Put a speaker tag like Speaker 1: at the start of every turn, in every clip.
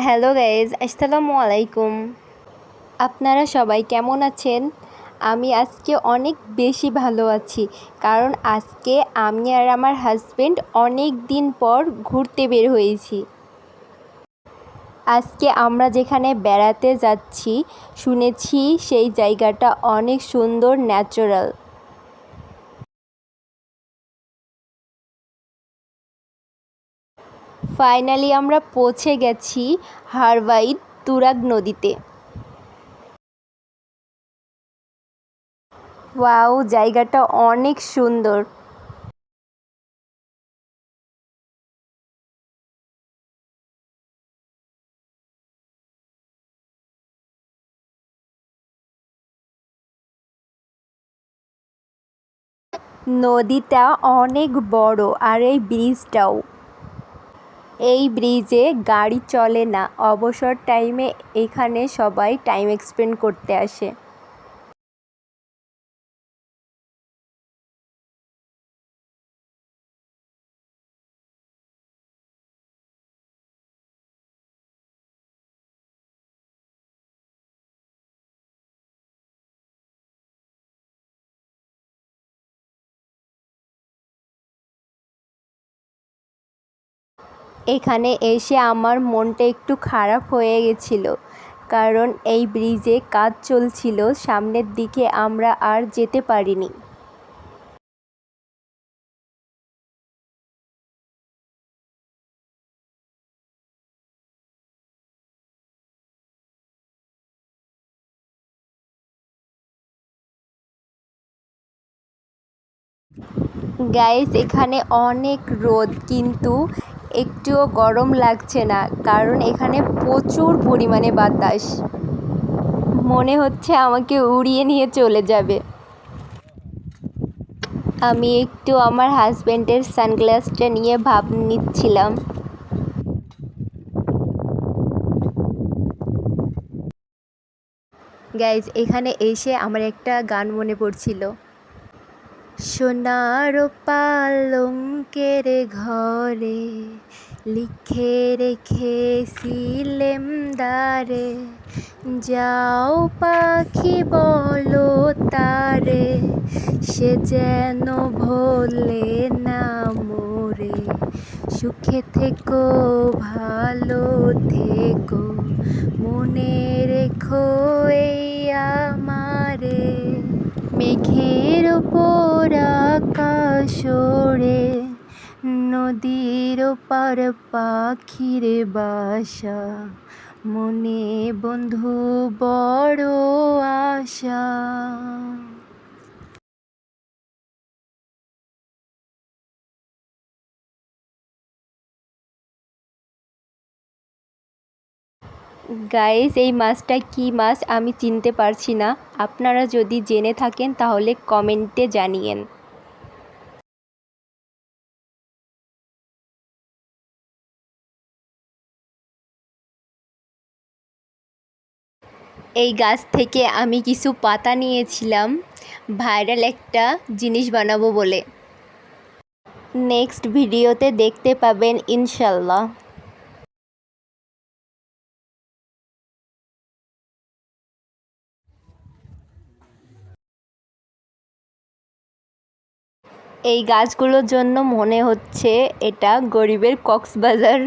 Speaker 1: Hello guys, আসসালামু আলাইকুম। আপনারা সবাই কেমন আছেন? আমি আজকে অনেক বেশি ভালো আছি, কারণ আজকে আমি আর আমার হাজব্যান্ড অনেক দিন পর ঘুরতে বের হয়েছি। আজকে আমরা যেখানে বেড়াতে যাচ্ছি শুনেছি সেই জায়গাটা অনেক সুন্দর, ন্যাচারাল। ফাইনালি আমরা পৌঁছে গেছি হারবাইত তুরাগ নদীতে। ওয়াও, জায়গাটা অনেক সুন্দর। নদীটা অনেক বড়, আর এই ব্রিজটাও। এই ব্রিজে গাড়ি চলে না, অবসর টাইমে এখানে সবাই টাইম স্পেন্ড করতে আসে। এখানে এসে আমার মনটা একটু খারাপ হয়ে গেছিলো, কারণ এই ব্রিজে কাজ চলছিল, সামনের দিকে আমরা আর যেতে পারিনি। গাইস, এখানে অনেক রোদ, কিন্তু একটুও গরম লাগছে না, কারণ এখানে প্রচুর পরিমাণে বাতাস। মনে হচ্ছে আমাকে উড়িয়ে নিয়ে চলে যাবে। আমি একটু আমার হাজব্যান্ডের সানগ্লাসটা নিয়ে ভাব নিচ্ছিলাম। গাইজ, এখানে এসে আমার একটা গান মনে পড়ছিল। সোনার পালঙ্কের ঘরে লিখে রেখেছিলেম দ্বারে, যাও পাখি বলো তারে, সে যেন ভোলে না মোরে। সুখে থেকো, ভালো থেকো, মনে রেখো এই আমারে। মেঘের ওপর আকাশ ওড়ে, নদীর ওপার পাখির বাসা, মনে বন্ধু বড় আশা। গাইস, এই মাছটা কী মাছ আমি চিনতে পারছি না। আপনারা যদি জেনে থাকেন তাহলে কমেন্টে জানিয়েন। এই গাছ থেকে আমি কিছু পাতা নিয়েছিলাম ভাইরাল একটা জিনিস বানাবো বলে। নেক্সট ভিডিওতে দেখতে পাবেন ইনশাল্লাহ। এই গাছগুলোর জন্য মনে হচ্ছে এটা গরিবের কক্সবাজার।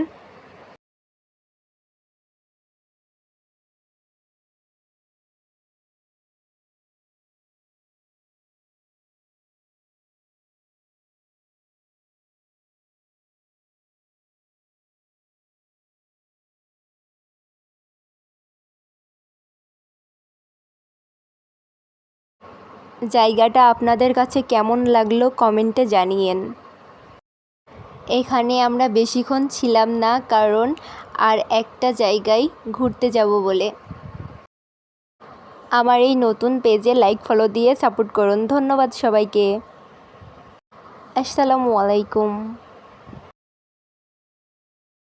Speaker 1: জায়গাটা আপনাদের কাছে কেমন লাগলো কমেন্টে জানিয়েন। এখানে আমরা বেশিক্ষণ ছিলাম না, কারণ আর একটা জায়গায় ঘুরতে যাব বলে। আমার এই নতুন পেজে লাইক ফলো দিয়ে সাপোর্ট করুন। ধন্যবাদ সবাইকে। আসসালামু আলাইকুম।